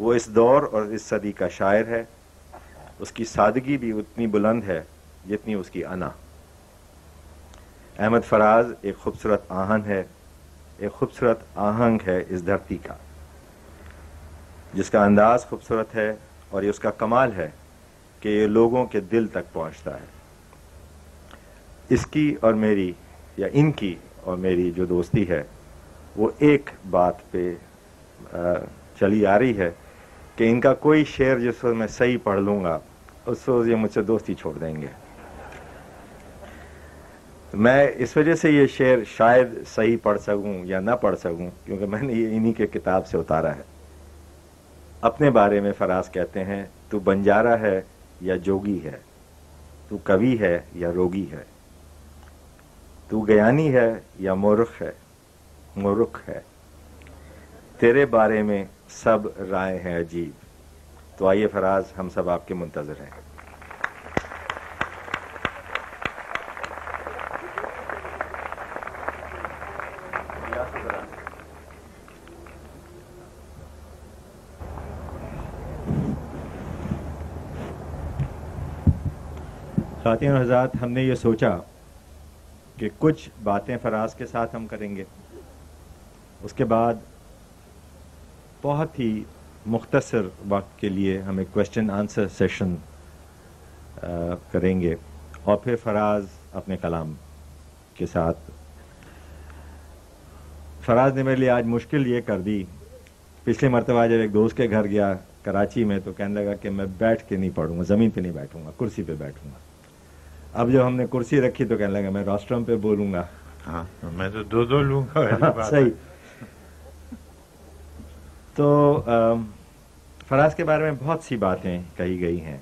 وہ اس دور اور اس صدی کا شاعر ہے. اس کی سادگی بھی اتنی بلند ہے جتنی اس کی انا. احمد فراز ایک خوبصورت آہن ہے، ایک خوبصورت آہنگ ہے اس دھرتی کا، جس کا انداز خوبصورت ہے، اور یہ اس کا کمال ہے کہ یہ لوگوں کے دل تک پہنچتا ہے. اس کی اور میری، یا ان کی اور میری جو دوستی ہے، وہ ایک بات پہ چلی آ رہی ہے کہ ان کا کوئی شعر جس وقت میں صحیح پڑھ لوں گا اس وقت یہ مجھ سے دوستی چھوڑ دیں گے. میں اس وجہ سے یہ شعر شاید صحیح پڑھ سکوں یا نہ پڑھ سکوں کیونکہ میں نے یہ انہی کے کتاب سے اتارا ہے. اپنے بارے میں فراز کہتے ہیں، تو بنجارا ہے یا جوگی ہے، تو کوی ہے یا روگی ہے، تو گیانی ہے یا مورخ ہے، تیرے بارے میں سب رائے ہیں عجیب. تو آئیے فراز، ہم سب آپ کے منتظر ہیں. خواتین و حضرات، ہم نے یہ سوچا کہ کچھ باتیں فراز کے ساتھ ہم کریں گے، اس کے بعد بہت ہی مختصر وقت کے لیے ہم ایک کویسچن آنسر سیشن کریں گے، اور پھر فراز اپنے کلام کے ساتھ. فراز نے میرے لیے آج مشکل یہ کر دی. پچھلی مرتبہ جب ایک دوست کے گھر گیا کراچی میں تو کہنے لگا کہ میں بیٹھ کے نہیں پڑھوں گا، زمین پہ نہیں بیٹھوں گا، کرسی پہ بیٹھوں گا. اب جب ہم نے کرسی رکھی تو کہنے لگا میں روسٹرم پہ بولوں گا. ہاں میں تو دو لوں گا. صحیح. تو فراز کے بارے میں بہت سی باتیں کہی گئی ہیں،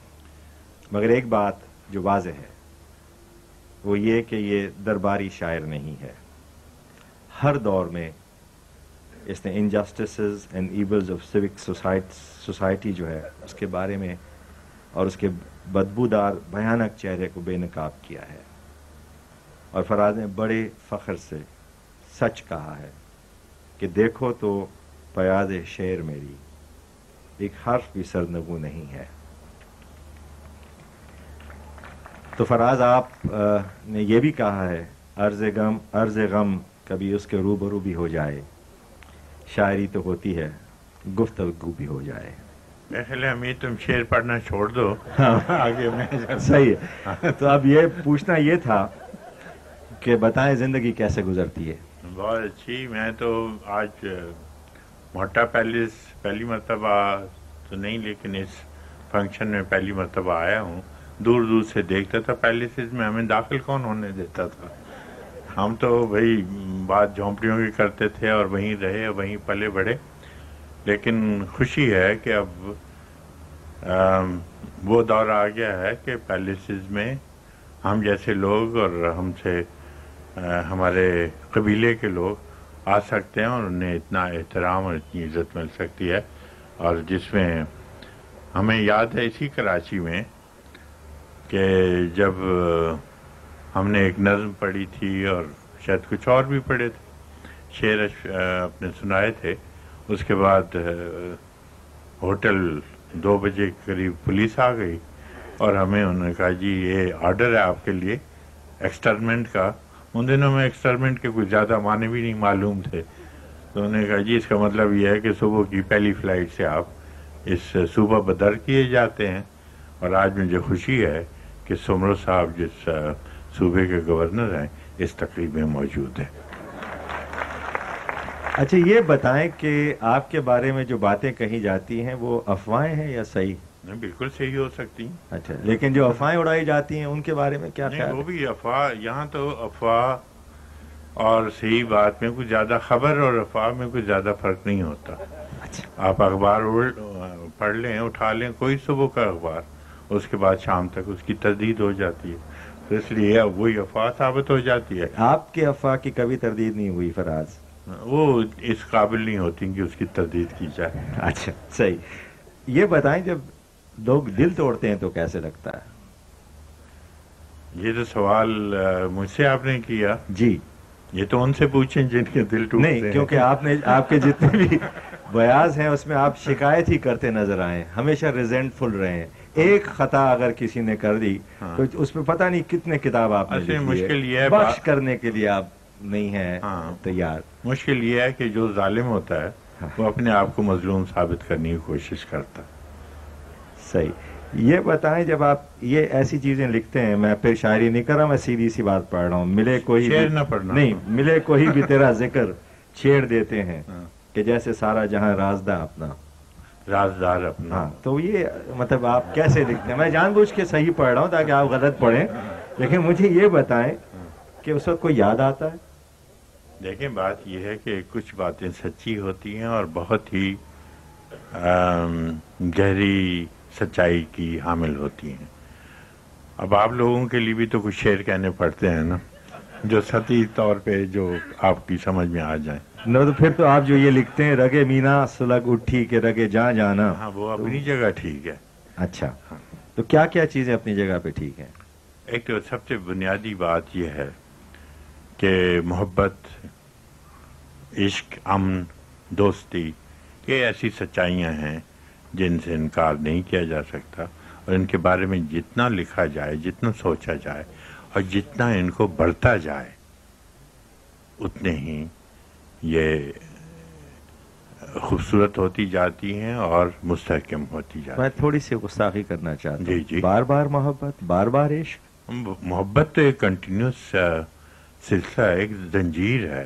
مگر ایک بات جو واضح ہے وہ یہ کہ یہ درباری شاعر نہیں ہے. ہر دور میں اس نے injustices and evils of civic society جو ہے اس کے بارے میں اور اس کے بدبودار بھیانک چہرے کو بے نقاب کیا ہے. اور فراز نے بڑے فخر سے سچ کہا ہے کہ دیکھو تو پیاد شعر میری ایک حرف بھی سرنگو نہیں ہے. تو فراز آپ نے یہ بھی کہا ہے، عرض غم کبھی اس کے روبرو بھی ہو جائے، شاعری تو ہوتی ہے گفتگو بھی ہو جائے. میرے خیال ہے ہمیں تم شعر پڑھنا چھوڑ دو، آگے میں. صحیح ہے. تو اب یہ پوچھنا یہ تھا کہ بتائیں زندگی کیسے گزرتی ہے. بہت اچھی. میں تو آج موٹا پیلس پہلی مرتبہ تو نہیں لیکن اس فنکشن میں پہلی مرتبہ آیا ہوں. دور دور سے دیکھتا تھا پیلسز میں، ہمیں داخل کون ہونے دیتا تھا. ہم تو بھائی بات جھونپڑیوں کی کرتے تھے اور وہیں رہے اور وہیں پلے بڑھے. لیکن خوشی ہے کہ اب وہ دور آ گیا ہے کہ پیلسز میں ہم جیسے لوگ اور ہم سے ہمارے قبیلے کے لوگ آ سکتے ہیں اور انہیں اتنا احترام اور اتنی عزت مل سکتی ہے. اور جس میں ہمیں یاد ہے اسی کراچی میں کہ جب ہم نے ایک نظم پڑھی تھی اور شاید کچھ اور بھی پڑھے تھے، شعر اپنے سنائے تھے. اس کے بعد ہوٹل 2 بجے کے قریب پولیس آ گئی اور ہمیں انہوں نے کہا جی یہ آرڈر ہے آپ کے لیے ایکسٹرمنٹ کا. ان دنوں میں ایکسٹرمنٹ کے کچھ زیادہ معنی بھی نہیں معلوم تھے. تو انہوں نے کہا جی اس کا مطلب یہ ہے کہ صبح کی پہلی فلائٹ سے آپ اس صوبہ بدر کیے جاتے ہیں. اور آج مجھے خوشی ہے کہ سمرو صاحب جس صوبے کے گورنر ہیں اس تقریب میں موجود ہیں. اچھا یہ بتائیں کہ آپ کے بارے میں جو باتیں کہی جاتی ہیں وہ افواہیں ہیں یا صحیح؟ بالکل صحیح ہو سکتی ہیں. اچھا، لیکن جو افواہیں اڑائی جاتی ہیں ان کے بارے میں کیا خیال؟ وہ بھی افواہ. یہاں تو افواہ اور صحیح بات میں کچھ زیادہ، خبر اور افواہ میں کچھ زیادہ فرق نہیں ہوتا. آپ اخبار پڑھ لیں، اٹھا لیں کوئی صبح کا اخبار، اس کے بعد شام تک اس کی تردید ہو جاتی ہے. تو اس لیے اب وہی افواہ ثابت ہو جاتی ہے. آپ کے افواہ کی کبھی تردید نہیں ہوئی فراز؟ وہ اس قابل نہیں ہوتی کہ اس کی تردید کی جائے. اچھا صحیح. یہ بتائیں جب لوگ دل توڑتے ہیں تو کیسے لگتا ہے؟ یہ تو سوال مجھ سے آپ نے کیا. جی یہ تو ان سے پوچھیں جن کے دل ٹوٹتے ہیں. نہیں، کیونکہ آپ کے بیاض ہیں اس میں آپ شکایت ہی کرتے نظر آئیں, ہمیشہ ریزنٹفل رہے ہیں. ایک خطا اگر کسی نے کر دی تو اس میں پتہ نہیں کتنے کتاب آپ نے مشکل یہ ہے بخش کرنے کے لیے آپ نہیں ہیں تیار. مشکل یہ ہے کہ جو ظالم ہوتا ہے وہ اپنے آپ کو مظلوم ثابت کرنے کی کوشش کرتا. صحیح. یہ بتائیں جب آپ یہ ایسی چیزیں لکھتے ہیں, میں پھر شاعری نہیں کر رہا, میں سیدھی سی بات پڑھ رہا ہوں, ملے کوئی شعر نہ پڑھنا نہیں, ملے کوئی بھی تیرا ذکر چھیڑ دیتے ہیں کہ جیسے سارا جہاں رازدار اپنا رازدار اپنا. تو یہ مطلب آپ کیسے لکھتے ہیں؟ میں جان بوجھ کے صحیح پڑھ رہا ہوں تاکہ آپ غلط پڑھیں, لیکن مجھے یہ بتائیں کہ اس وقت کوئی یاد آتا ہے؟ دیکھیں بات یہ ہے کہ کچھ باتیں سچی ہوتی ہیں اور بہت ہی گہری سچائی کی حامل ہوتی ہیں. اب آپ لوگوں کے لیے بھی تو کچھ شعر کہنے پڑتے ہیں نا, جو سطحی طور پہ جو آپ کی سمجھ میں آ جائیں. نہ تو پھر تو آپ جو یہ لکھتے ہیں رگے مینا سلگ اٹھی کہ رگے جہاں جانا, ہاں وہ اپنی جگہ ٹھیک ہے. اچھا, تو کیا کیا چیزیں اپنی جگہ پہ ٹھیک ہیں؟ ایک تو سب سے بنیادی بات یہ ہے کہ محبت, عشق, امن, دوستی یہ ایسی سچائیاں ہیں جن سے انکار نہیں کیا جا سکتا, اور ان کے بارے میں جتنا لکھا جائے, جتنا سوچا جائے اور جتنا ان کو بڑھتا جائے اتنے ہی یہ خوبصورت ہوتی جاتی ہیں اور مستحکم ہوتی جاتی ہیں. میں تھوڑی سی گستاخی کرنا چاہتا ہوں. جی بار بار محبت, بار بار عشق. محبت تو ایک کنٹینیوس سلسلہ ہے, ایک زنجیر ہے,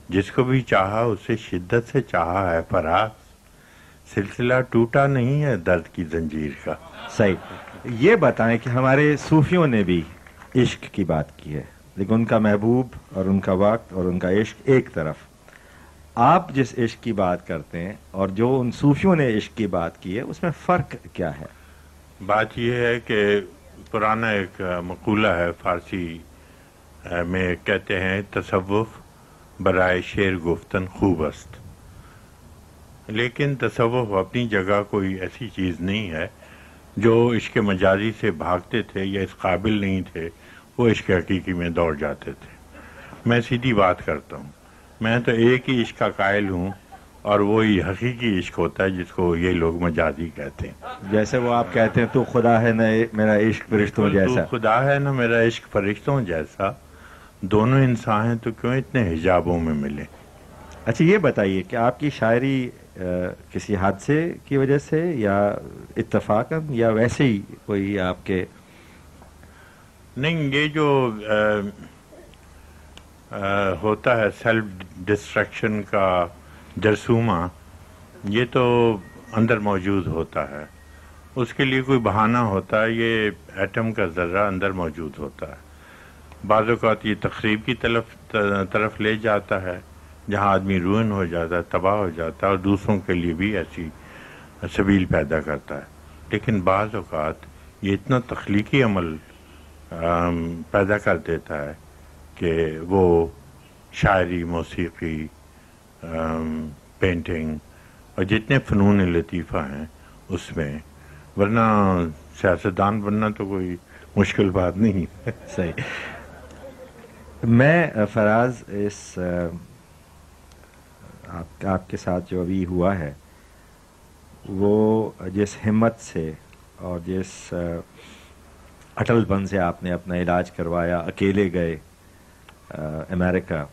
جس کو بھی چاہا اسے شدت سے چاہا ہے فراز, سلسلہ ٹوٹا نہیں ہے درد کی زنجیر کا. صحیح. یہ بتائیں کہ ہمارے صوفیوں نے بھی عشق کی بات کی ہے, لیکن ان کا محبوب اور ان کا وقت اور ان کا عشق ایک طرف. آپ جس عشق کی بات کرتے ہیں اور جو ان صوفیوں نے عشق کی بات کی ہے اس میں فرق کیا ہے؟ بات یہ ہے کہ پرانا ایک مقولہ ہے فارسی میں, کہتے ہیں تصوف برائے شعر گفتن خوب است. لیکن تصوف اپنی جگہ کوئی ایسی چیز نہیں ہے. جو عشق مجازی سے بھاگتے تھے یا اس قابل نہیں تھے وہ عشق حقیقی میں دوڑ جاتے تھے. میں سیدھی بات کرتا ہوں, میں تو ایک ہی عشق کا قائل ہوں اور وہی حقیقی عشق ہوتا ہے جس کو یہ لوگ مجازی کہتے ہیں. جیسے وہ آپ کہتے ہیں تو خدا ہے نہ میرا عشق فرشتوں جیسا. تو خدا ہے نہ میرا عشق فرشتوں جیسا, دونوں انسان ہیں تو کیوں اتنے حجابوں میں ملے. اچھا یہ بتائیے کہ آپ کی شاعری کسی حادثے کی وجہ سے یا اتفاقاً یا ویسے ہی کوئی آپ کے؟ نہیں, یہ جو ہوتا ہے سیلف ڈسٹرکشن کا جرثومہ, یہ تو اندر موجود ہوتا ہے. اس کے لیے کوئی بہانہ ہوتا ہے. یہ ایٹم کا ذرہ اندر موجود ہوتا ہے. بعض اوقات یہ تخریب کی طرف لے جاتا ہے جہاں آدمی روئن ہو جاتا ہے, تباہ ہو جاتا ہے, اور دوسروں کے لیے بھی ایسی سبیل پیدا کرتا ہے. لیکن بعض اوقات یہ اتنا تخلیقی عمل پیدا کر دیتا ہے کہ وہ شاعری, موسیقی, پینٹنگ اور جتنے فنون لطیفہ ہیں اس میں, ورنہ سیاستدان بننا تو کوئی مشکل بات نہیں. صحیح. میں فراز اس آپ کے ساتھ جو ابھی ہوا ہے وہ جس ہمت سے اور جس اٹل پن سے آپ نے اپنا علاج کروایا, اکیلے گئے امریکہ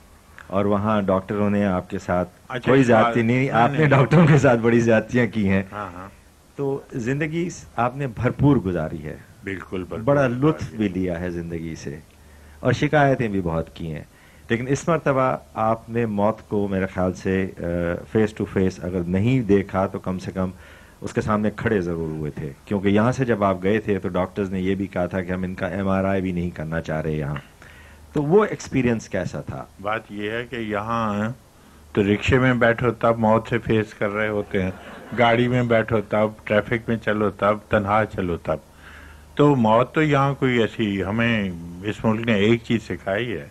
اور وہاں ڈاکٹروں نے آپ کے ساتھ کوئی زیادتی نہیں, آپ نے ڈاکٹروں کے ساتھ بڑی زیادتیاں کی ہیں, تو زندگی آپ نے بھرپور گزاری ہے. بالکل, بڑا لطف بھی لیا ہے زندگی سے اور شکایتیں بھی بہت کی ہیں. لیکن اس مرتبہ آپ نے موت کو میرے خیال سے فیس ٹو فیس اگر نہیں دیکھا تو کم سے کم اس کے سامنے کھڑے ضرور ہوئے تھے, کیونکہ یہاں سے جب آپ گئے تھے تو ڈاکٹرز نے یہ بھی کہا تھا کہ ہم ان کا MRI بھی نہیں کرنا چاہ رہے یہاں. تو وہ ایکسپیرینس کیسا تھا؟ بات یہ ہے کہ یہاں تو رکشے میں بیٹھو تب موت سے فیس کر رہے ہوتے ہیں, گاڑی میں بیٹھو تب, ٹریفک میں چلو تب, تنہا چلو تب. تو موت تو یہاں کوئی ایسی, ہمیں اس ملک نے ایک چیز سکھائی ہے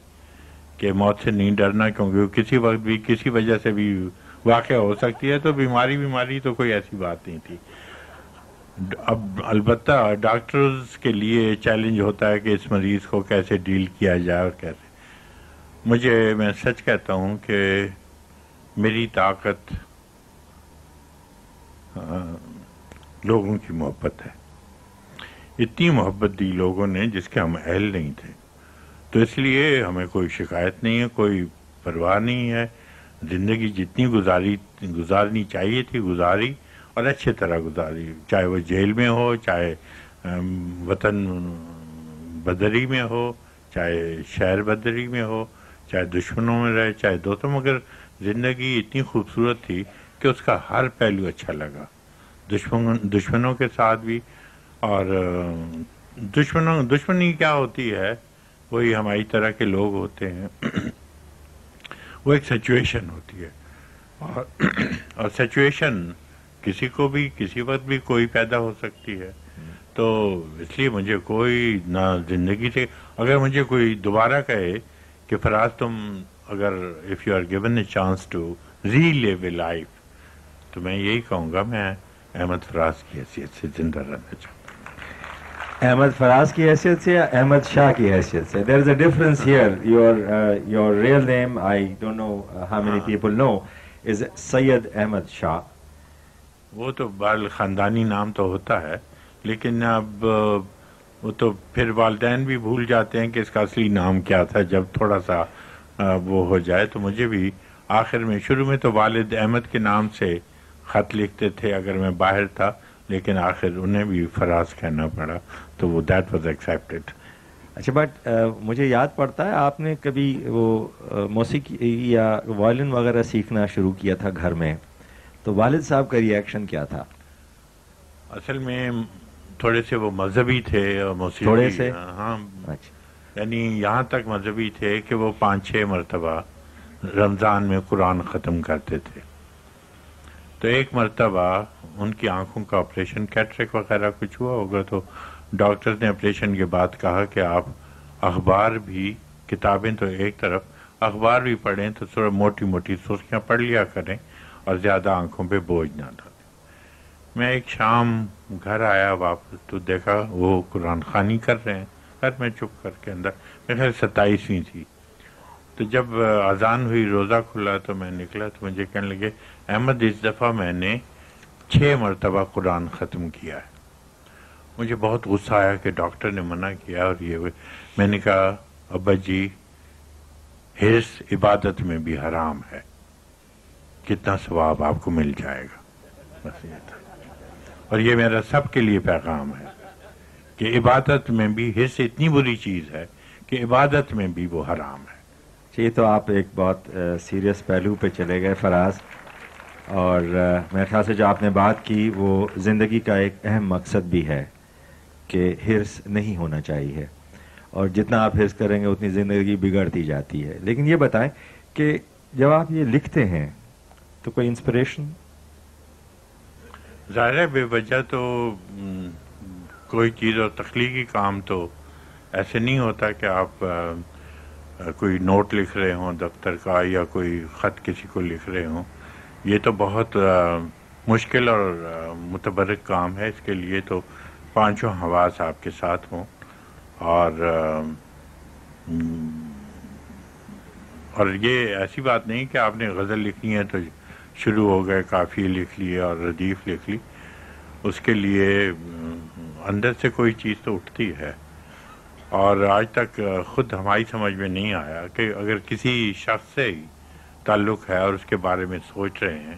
کہ موت سے نہیں ڈرنا, کیونکہ وہ کسی وقت بھی کسی وجہ سے بھی واقع ہو سکتی ہے. تو بیماری تو کوئی ایسی بات نہیں تھی. اب البتہ ڈاکٹرز کے لیے چیلنج ہوتا ہے کہ اس مریض کو کیسے ڈیل کیا جائے اور کیسے. میں سچ کہتا ہوں کہ میری طاقت لوگوں کی محبت ہے. اتنی محبت دی لوگوں نے جس کے ہم اہل نہیں تھے. تو اس لیے ہمیں کوئی شکایت نہیں ہے, کوئی پرواہ نہیں ہے. زندگی جتنی گزارنی چاہیے تھی گزاری, اور اچھے طرح گزاری, چاہے وہ جیل میں ہو, چاہے وطن بدری میں ہو, چاہے شہر بدری میں ہو, چاہے دشمنوں میں رہے, چاہے دوستوں. مگر زندگی اتنی خوبصورت تھی کہ اس کا ہر پہلو اچھا لگا, دشمنوں کے ساتھ بھی. اور دشمنی کیا ہوتی ہے, وہی ہماری طرح کے لوگ ہوتے ہیں. وہ ایک سچویشن ہوتی ہے, اور سچویشن کسی کو بھی کسی وقت بھی کوئی پیدا ہو سکتی ہے. تو اس لیے مجھے کوئی نہ زندگی سے, اگر مجھے کوئی دوبارہ کہے کہ فراز تم اگر if you are given a chance to relive a life, تو میں یہی کہوں گا میں احمد فراز کی حیثیت سے زندہ رہنا چاہوں گا. احمد فراز کی حیثیت سے یا احمد شاہ کی حیثیت سے؟ There is a difference here. Your real name, I don't know how many people know, is Syed Ahmed Shah. وہ تو بال خاندانی نام تو ہوتا ہے, لیکن اب وہ تو پھر والدین بھی بھول جاتے ہیں کہ اس کا اصلی نام کیا تھا. جب تھوڑا سا وہ ہو جائے تو مجھے بھی آخر میں, شروع میں تو والد احمد کے نام سے خط لکھتے تھے اگر میں باہر تھا, لیکن آخر انہیں بھی فراز کہنا پڑا, تو وہ دیٹ واز ایکسیپٹیڈ. اچھا, بٹ مجھے یاد پڑتا ہے آپ نے کبھی وہ موسیقی یا وائلن وغیرہ سیکھنا شروع کیا تھا گھر میں, تو والد صاحب کا ری ایکشن کیا تھا؟ اصل میں تھوڑے سے وہ مذہبی تھے, اور موسیقی تھوڑے سے, ہاں, اچھا, یعنی یہاں تک مذہبی تھے کہ وہ 5-6 مرتبہ رمضان میں قرآن ختم کرتے تھے. تو ایک مرتبہ ان کی آنکھوں کا آپریشن, کیٹریک وغیرہ کچھ ہوا ہوگا, تو ڈاکٹر نے آپریشن کے بعد کہا کہ آپ اخبار بھی, کتابیں تو ایک طرف, اخبار بھی پڑھیں تو تھوڑا موٹی موٹی سرخیاں پڑھ لیا کریں, اور زیادہ آنکھوں پہ بوجھ نہ ڈالیں. میں ایک شام گھر آیا واپس, تو دیکھا وہ قرآن خوانی کر رہے ہیں. گھر میں چپ کر کے اندر, میرے خیال 27ویں تھی. تو جب اذان ہوئی, روزہ کھلا, تو میں نکلا, تو مجھے کہنے لگے احمد اس دفعہ میں نے 6 مرتبہ قرآن ختم کیا ہے. مجھے بہت غصہ آیا کہ ڈاکٹر نے منع کیا, اور یہ میں نے کہا ابا جی حرص عبادت میں بھی حرام ہے, کتنا ثواب آپ کو مل جائے گا. بس یہ تھا, اور یہ میرا سب کے لیے پیغام ہے کہ عبادت میں بھی حرص اتنی بری چیز ہے کہ عبادت میں بھی وہ حرام ہے. یہ تو آپ ایک بہت سیریس پہلو پہ چلے گئے فراز, اور میرے خیال سے جو آپ نے بات کی وہ زندگی کا ایک اہم مقصد بھی ہے کہ حرص نہیں ہونا چاہیے, اور جتنا آپ حرص کریں گے اتنی زندگی بگڑتی جاتی ہے. لیکن یہ بتائیں کہ جب آپ یہ لکھتے ہیں تو کوئی انسپریشن؟ ظاہر ہے بے وجہ تو کوئی چیز, اور تخلیقی کام تو ایسے نہیں ہوتا کہ آپ کوئی نوٹ لکھ رہے ہوں دفتر کا, یا کوئی خط کسی کو لکھ رہے ہوں. یہ تو بہت مشکل اور متبرک کام ہے. اس کے لیے تو 5 حواس آپ کے ساتھ ہوں, اور یہ ایسی بات نہیں کہ آپ نے غزل لکھنی ہے تو شروع ہو گئے, قافیے لکھ لیے اور ردیف لکھ لی. اس کے لیے اندر سے کوئی چیز تو اٹھتی ہے, اور آج تک خود ہماری سمجھ میں نہیں آیا کہ اگر کسی شخص سے ہی تعلق ہے اور اس کے بارے میں سوچ رہے ہیں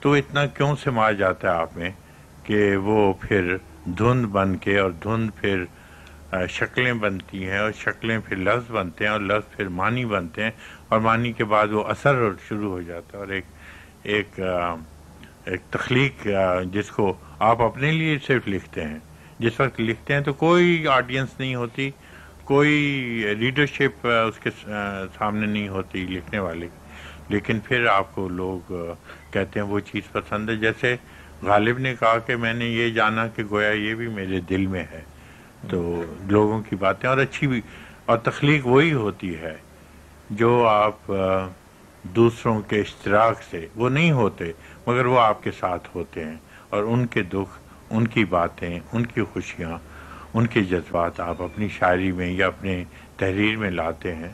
تو اتنا کیوں سما جاتا ہے آپ میں کہ وہ پھر دھند بن کے, اور دھند پھر شکلیں بنتی ہیں, اور شکلیں پھر لفظ بنتے ہیں, اور لفظ پھر معنی بنتے ہیں, اور معنی کے بعد وہ اثر شروع ہو جاتا ہے. اور ایک تخلیق جس کو آپ اپنے لیے صرف لکھتے ہیں, جس وقت لکھتے ہیں تو کوئی آڈینس نہیں ہوتی, کوئی ریڈرشپ اس کے سامنے نہیں ہوتی لکھنے والے, لیکن پھر آپ کو لوگ کہتے ہیں وہ چیز پسند ہے. جیسے غالب نے کہا کہ میں نے یہ جانا کہ گویا یہ بھی میرے دل میں ہے. تو لوگوں کی باتیں, اور اچھی بھی, اور تخلیق وہی ہوتی ہے جو آپ دوسروں کے اشتراک سے, وہ نہیں ہوتے مگر وہ آپ کے ساتھ ہوتے ہیں, اور ان کے دکھ, ان کی باتیں, ان کی خوشیاں, ان کے جذبات آپ اپنی شاعری میں یا اپنے تحریر میں لاتے ہیں.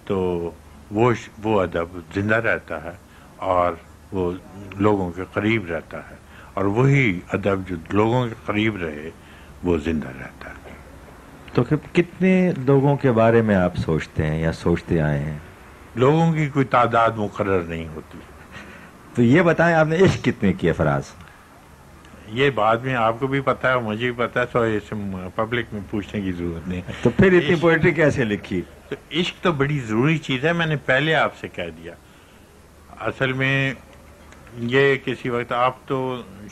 تو وہ ادب زندہ رہتا ہے, اور وہ لوگوں کے قریب رہتا ہے, اور وہی ادب جو لوگوں کے قریب رہے وہ زندہ رہتا ہے. تو کتنے لوگوں کے بارے میں آپ سوچتے ہیں یا سوچتے آئے ہیں؟ لوگوں کی کوئی تعداد مقرر نہیں ہوتی. تو یہ بتائیں آپ نے عشق کتنے کیے فراز؟ یہ بعد میں آپ کو بھی پتا ہے، مجھے بھی پتا ہے، سو اس پبلک میں پوچھنے کی ضرورت نہیں. تو پھر اتنی پوئٹری کیسے لکھی؟ تو عشق تو بڑی ضروری چیز ہے، میں نے پہلے آپ سے کہہ دیا. اصل میں یہ کسی وقت آپ تو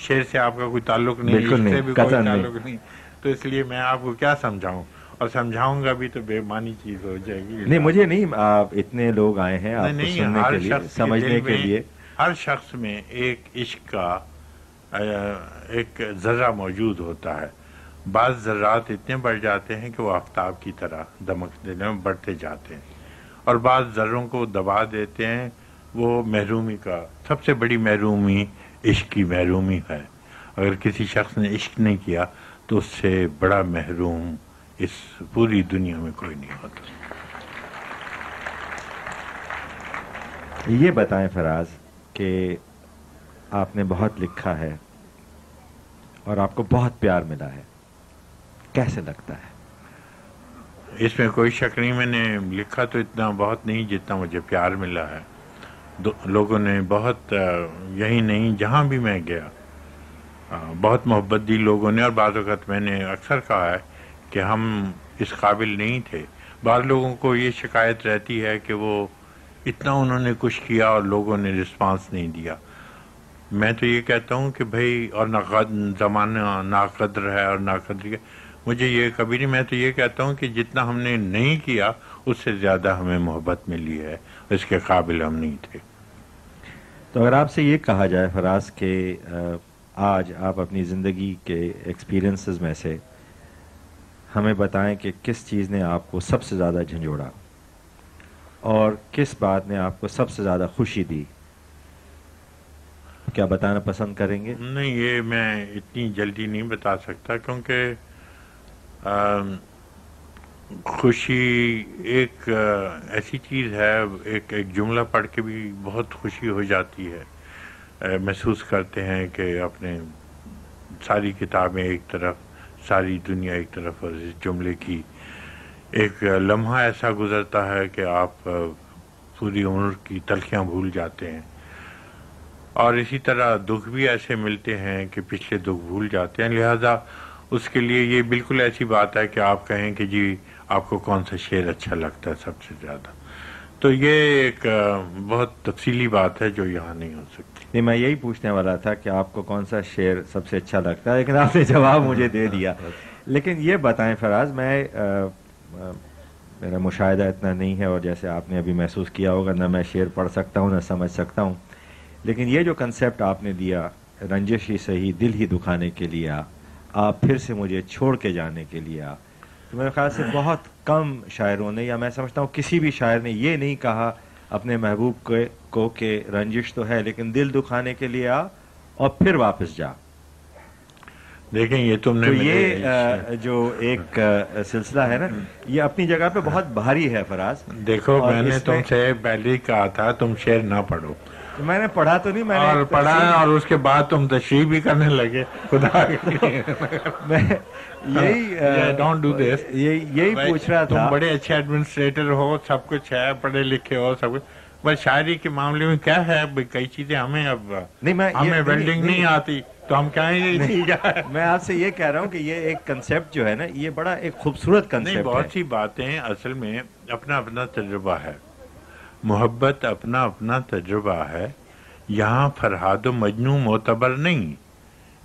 شعر سے آپ کا کوئی تعلق نہیں، بالکل عشق سے نہیں، بھی کوئی قطعاً تعلق نہیں، تو اس لیے میں آپ کو کیا سمجھاؤں، اور سمجھاؤں گا بھی تو بے معنی چیز ہو جائے گی. نہیں مجھے نہیں، آپ اتنے لوگ آئے ہیں آپ کو سننے کے لیے، سمجھنے کے لیے. ہر شخص میں ایک عشق کا ایک ذرہ موجود ہوتا ہے. بعض ذرات اتنے بڑھ جاتے ہیں کہ وہ آفتاب کی طرح دمک دینے میں بڑھتے جاتے ہیں، اور بعض ذروں کو دبا دیتے ہیں. وہ محرومی کا سب سے بڑی محرومی عشق کی محرومی ہے. اگر کسی شخص نے عشق نہیں کیا تو اس سے بڑا محروم اس پوری دنیا میں کوئی نہیں ہوتا. یہ بتائیں فراز کہ آپ نے بہت لکھا ہے اور آپ کو بہت پیار ملا ہے، کیسے لگتا ہے؟ اس میں کوئی شک نہیں، میں نے لکھا تو اتنا بہت نہیں جتنا مجھے پیار ملا ہے. لوگوں نے بہت، یہی نہیں جہاں بھی میں گیا بہت محبت دی لوگوں نے. اور بعض اوقات میں نے اکثر کہا ہے کہ ہم اس قابل نہیں تھے. بعض لوگوں کو یہ شکایت رہتی ہے کہ وہ اتنا انہوں نے کچھ کیا اور لوگوں نے رسپانس نہیں دیا. میں تو یہ کہتا ہوں کہ بھائی، اور زمانہ ناقدر ہے اور ناقدری ہے، مجھے یہ کبھی نہیں. میں تو یہ کہتا ہوں کہ جتنا ہم نے نہیں کیا اس سے زیادہ ہمیں محبت ملی ہے، اس کے قابل ہم نہیں تھے. تو اگر آپ سے یہ کہا جائے فراز کہ آج آپ اپنی زندگی کے ایکسپیرینسز میں سے ہمیں بتائیں کہ کس چیز نے آپ کو سب سے زیادہ جھنجھوڑا اور کس بات نے آپ کو سب سے زیادہ خوشی دی، کیا بتانا پسند کریں گے؟ نہیں، یہ میں اتنی جلدی نہیں بتا سکتا، کیونکہ خوشی ایک ایسی چیز ہے، ایک جملہ پڑھ کے بھی بہت خوشی ہو جاتی ہے. محسوس کرتے ہیں کہ اپنے ساری کتابیں ایک طرف، ساری دنیا ایک طرف، اور اس جملے کی ایک لمحہ ایسا گزرتا ہے کہ آپ پوری عمر کی تلخیاں بھول جاتے ہیں. اور اسی طرح دکھ بھی ایسے ملتے ہیں کہ پچھلے دکھ بھول جاتے ہیں. لہذا اس کے لیے یہ بالکل ایسی بات ہے کہ آپ کہیں کہ جی آپ کو کون سا شعر اچھا لگتا ہے سب سے زیادہ، تو یہ ایک بہت تفصیلی بات ہے جو یہاں نہیں ہو سکتی. نہیں، میں یہی پوچھنے والا تھا کہ آپ کو کون سا شعر سب سے اچھا لگتا ہے، لیکن آپ نے جواب مجھے دے دیا. لیکن یہ بتائیں فراز، میرا مشاہدہ اتنا نہیں ہے اور جیسے آپ نے ابھی محسوس کیا ہوگا، نہ میں شعر پڑھ سکتا ہوں نہ سمجھ سکتا ہوں، لیکن یہ جو کنسیپٹ آپ نے دیا، رنجش ہی سہی دل ہی دکھانے کے لیے آپ پھر سے مجھے چھوڑ کے جانے کے لیے تو میرے خیال سے بہت کم شاعروں نے، یا میں سمجھتا ہوں کسی بھی شاعر نے یہ نہیں کہا اپنے محبوب کو کہ رنجش تو ہے لیکن دل دکھانے کے لیے اور پھر واپس جا. دیکھیں یہ تم نے، تو یہ جو ایک سلسلہ ہے نا، یہ اپنی جگہ پہ بہت بھاری ہے فراز. دیکھو میں نے تم سے پہلے ہی کہا تھا تم شعر نہ پڑھو. میں نے پڑھا تو نہیں، میں نے اور پڑھا، اور اس کے بعد تم تشریح بھی کرنے لگے. خدا ڈونٹ ڈو دس. یہی پوچھ رہا تھا. تم بڑے اچھے ایڈمنسٹریٹر ہو، سب کچھ ہے، پڑھے لکھے ہو، سب کچھ، بس شاعری کے معاملے میں کیا ہے، کئی چیزیں ہمیں ویلڈنگ نہیں آتی تو ہم کہیں. میں آپ سے یہ کہہ رہا ہوں کہ یہ ایک کنسیپٹ جو ہے نا، یہ بڑا ایک خوبصورت کنسیپٹ ہے. بہت سی باتیں اصل میں اپنا اپنا تجربہ ہے. محبت اپنا اپنا تجربہ ہے. یہاں فرہاد و مجنوں معتبر نہیں.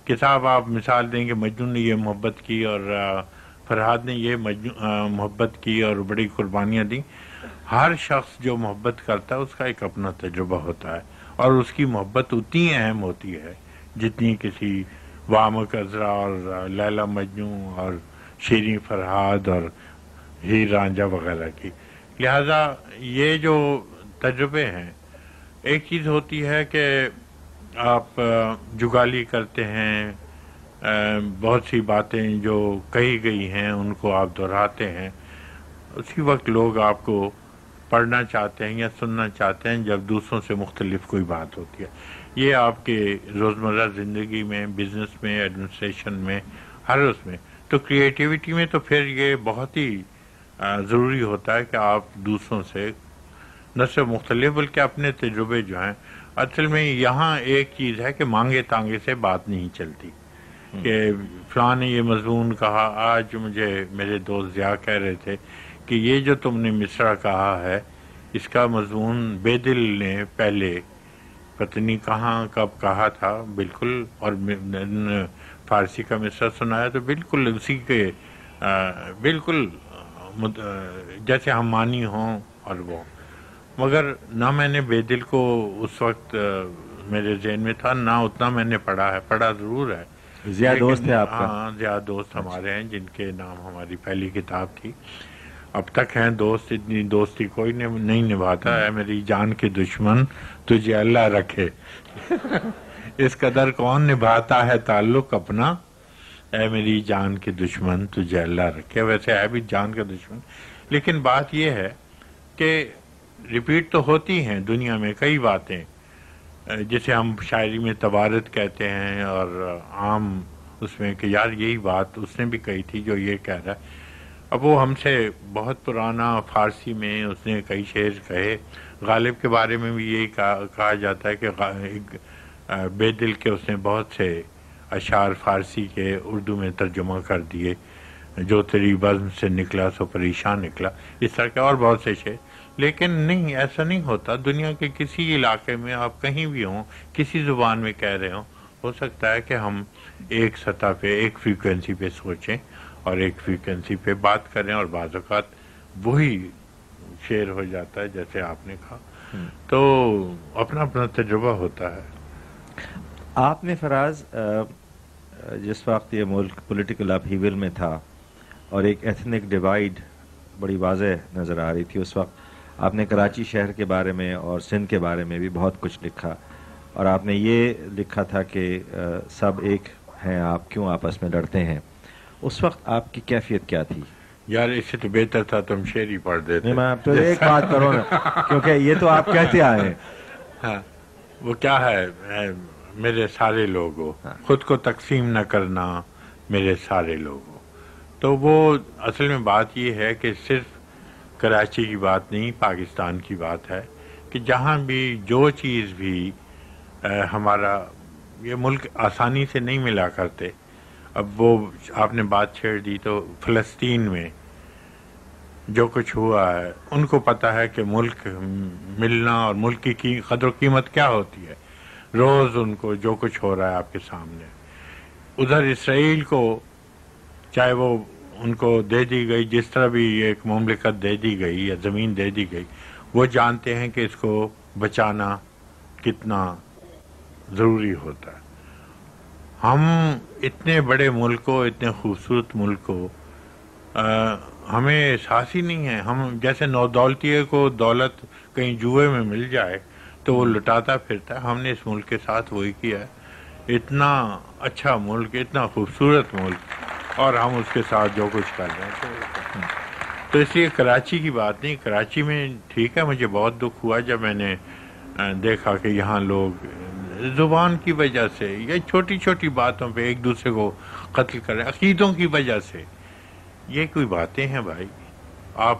کتاب آپ مثال دیں گے مجنوں نے یہ محبت کی اور فرہاد نے یہ محبت کی اور بڑی قربانیاں دیں. ہر شخص جو محبت کرتا ہے اس کا ایک اپنا تجربہ ہوتا ہے، اور اس کی محبت اتنی اہم ہوتی ہے جتنی کسی وامق عذرا اور لیلا مجنوں اور شیریں فرہاد اور ہیر رانجھا وغیرہ کی. لہذا یہ جو تجربے ہیں، ایک چیز ہوتی ہے کہ آپ جگالی کرتے ہیں، بہت سی باتیں جو کہی گئی ہیں ان کو آپ دہراتے ہیں. اسی وقت لوگ آپ کو پڑھنا چاہتے ہیں یا سننا چاہتے ہیں جب دوسروں سے مختلف کوئی بات ہوتی ہے. یہ آپ کے روزمرہ زندگی میں، بزنس میں، ایڈمنسٹریشن میں، ہر اس میں، تو کریٹیوٹی میں تو پھر یہ بہت ہی ضروری ہوتا ہے کہ آپ دوسروں سے نہ صرف مختلف بلکہ اپنے تجربے جو ہیں، اصل میں یہاں ایک چیز ہے کہ مانگے تانگے سے بات نہیں چلتی کہ فلاں نے یہ مضمون کہا. آج مجھے میرے دوست ضیاء کہہ رہے تھے کہ یہ جو تم نے مصرع کہا ہے اس کا مضمون بے دل نے پہلے پتہ نہیں کہاں کب کہا تھا بالکل، اور فارسی کا مصرع سنایا تو بالکل اسی کے بالکل جیسے ہم مانی ہوں. اور وہ مگر نہ میں نے بے دل کو اس وقت میرے ذہن میں تھا، نہ اتنا میں نے پڑھا ہے. پڑھا ضرور ہے. ضیاء دوست ہے آپ کا؟ ہاں، ضیاء دوست ہمارے ہیں جن کے نام ہماری پہلی کتاب تھی. اب تک ہیں دوست. اتنی دوستی کوئی نہیں نبھاتا ہے. میری جان کے دشمن تجھے اللہ رکھے اس قدر کون نبھاتا ہے تعلق اپنا، اے میری جان کے دشمن تجھے اللہ رکھے. ویسے ہے بھی جان کا دشمن، لیکن بات یہ ہے کہ ریپیٹ تو ہوتی ہیں دنیا میں کئی باتیں جسے ہم شاعری میں تبارت کہتے ہیں، اور عام اس میں کہ یار یہی بات اس نے بھی کہی تھی جو یہ کہہ رہا ہے. اب وہ ہم سے بہت پرانا فارسی میں اس نے کئی شعر کہے. غالب کے بارے میں بھی یہی کہا جاتا ہے کہ بے دل کے اس نے بہت سے اشعار فارسی کے اردو میں ترجمہ کر دیے. جو تیری بزم سے نکلا سو پریشان نکلا، اس طرح کے اور بہت سے شعر. لیکن نہیں، ایسا نہیں ہوتا. دنیا کے کسی علاقے میں آپ کہیں بھی ہوں، کسی زبان میں کہہ رہے ہوں، ہو سکتا ہے کہ ہم ایک سطح پہ، ایک فریکوینسی پہ سوچیں اور ایک فریکوینسی پہ بات کریں، اور بعض اوقات وہی شعر ہو جاتا ہے جیسے آپ نے کہا. تو اپنا اپنا تجربہ ہوتا ہے. آپ نے فراز جس وقت یہ ملک پولیٹیکل اپہیول میں تھا اور ایک ایتھنک ڈیوائیڈ بڑی واضح نظر آ رہی تھی، اس وقت آپ نے کراچی شہر کے بارے میں اور سندھ کے بارے میں بھی بہت کچھ لکھا، اور آپ نے یہ لکھا تھا کہ سب ایک ہیں، آپ کیوں آپس میں لڑتے ہیں. اس وقت آپ کی کیفیت کیا تھی؟ یار اس سے تو بہتر تھا تم شعر ہی پڑھ دیتے. میں آپ تو ایک بات کرو نا، کیونکہ یہ تو آپ کہتے آئے ہیں. ہاں، وہ کیا ہے، میرے سارے لوگوں، خود کو تقسیم نہ کرنا میرے سارے لوگوں. تو وہ اصل میں بات یہ ہے کہ صرف کراچی کی بات نہیں، پاکستان کی بات ہے کہ جہاں بھی جو چیز بھی ہمارا یہ ملک آسانی سے نہیں ملا کرتے. اب وہ آپ نے بات چھیڑ دی تو فلسطین میں جو کچھ ہوا ہے، ان کو پتہ ہے کہ ملک ملنا اور ملک کی قدر و قیمت کیا ہوتی ہے. روز ان کو جو کچھ ہو رہا ہے آپ کے سامنے. ادھر اسرائیل کو چاہے وہ ان کو دے دی گئی جس طرح بھی ایک مملکت دے دی گئی یا زمین دے دی گئی، وہ جانتے ہیں کہ اس کو بچانا کتنا ضروری ہوتا ہے. ہم اتنے بڑے ملک کو، اتنے خوبصورت ملک کو ہمیں احساس ہی نہیں ہے. ہم جیسے نودولتیے کو دولت کہیں جوئے میں مل جائے تو وہ لٹاتا پھرتا ہے. ہم نے اس ملک کے ساتھ وہی کیا ہے. اتنا اچھا ملک، اتنا خوبصورت ملک، اور ہم اس کے ساتھ جو کچھ کر رہے ہیں. تو اس لیے کراچی کی بات نہیں. کراچی میں ٹھیک ہے، مجھے بہت دکھ ہوا جب میں نے دیکھا کہ یہاں لوگ زبان کی وجہ سے یا چھوٹی چھوٹی باتوں پہ ایک دوسرے کو قتل کر رہے ہیں، عقیدوں کی وجہ سے. یہ کوئی باتیں ہیں بھائی؟ آپ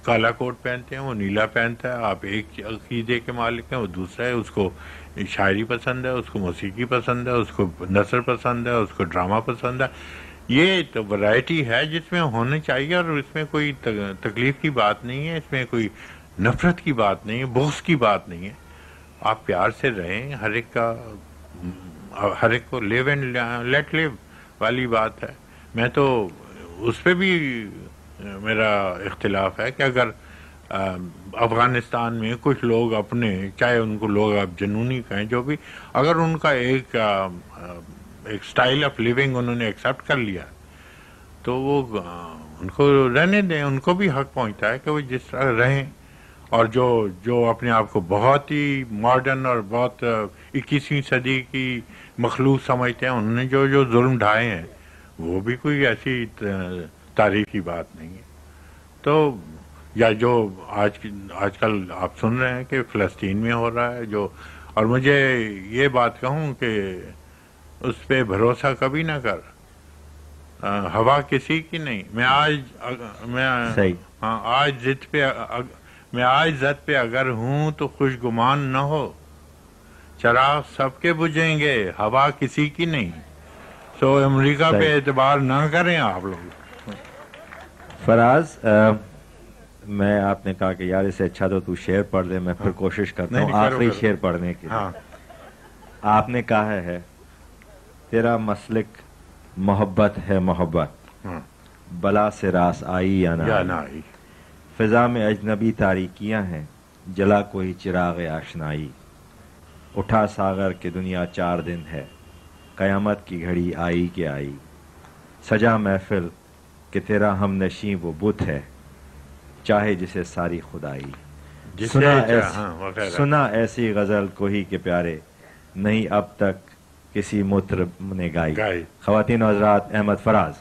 کالا کوٹ پہنتے ہیں، وہ نیلا پہنتا ہے. آپ ایک عقیدے کے مالک ہیں، وہ دوسرا ہے. اس کو شاعری پسند ہے، اس کو موسیقی پسند ہے، اس کو نثر پسند ہے، اس کو ڈرامہ پسند ہے. یہ تو ورائٹی ہے جس میں ہونا چاہیے، اور اس میں کوئی تکلیف کی بات نہیں ہے. اس میں کوئی نفرت کی بات نہیں ہے، بغض کی بات نہیں ہے. آپ پیار سے رہیں. ہر ایک کو لیو اینڈ لیٹ لیو والی بات ہے. میں تو اس پہ بھی میرا اختلاف ہے کہ اگر افغانستان میں کچھ لوگ اپنے، چاہے ان کو لوگ آپ جنونی کہیں جو بھی، اگر ان کا ایک سٹائل آف لیونگ انہوں نے ایکسیپٹ کر لیا تو وہ ان کو رہنے دیں. ان کو بھی حق پہنچتا ہے کہ وہ جس طرح رہیں. اور جو اپنے آپ کو بہت ہی ماڈرن اور بہت 21ویں صدی کی مخلوق سمجھتے ہیں، انہوں نے جو ظلم ڈھائے ہیں وہ بھی کوئی ایسی تاریخی بات نہیں ہے. تو یا جو آج کل آپ سن رہے ہیں کہ فلسطین میں ہو رہا ہے، جو اور مجھے یہ بات کہوں کہ اس پہ بھروسہ کبھی نہ کر، ہوا کسی کی نہیں. صحیح. میں آج ضد پہ اگر ہوں تو خوش گمان نہ ہو، چراغ سب کے بجھیں گے، ہوا کسی کی نہیں. تو امریکہ پہ اعتبار نہ کریں آپ لوگ. فراز، میں آپ نے کہا کہ یار اسے اچھا تو شعر پڑھ دے، میں پھر کوشش کرتا ہوں آخری شعر پڑھنے کی. آپ نے کہا ہے تیرا مسلک محبت ہے محبت، بلا سے راس آئی یا نہ آئی، فضا میں اجنبی تاریکیاں ہیں، جلا کوئی چراغ آشنائی. اٹھا ساغر کہ دنیا 4 دن ہے، قیامت کی گھڑی آئی کہ آئی. سجا محفل کہ تیرا ہم نشیں وہ بت ہے، چاہے جسے ساری خدائی. سنا ایسی غزل کوئی کے پیارے، نہیں اب تک کسی مطرب نے گائی. خواتین و حضرات، احمد فراز.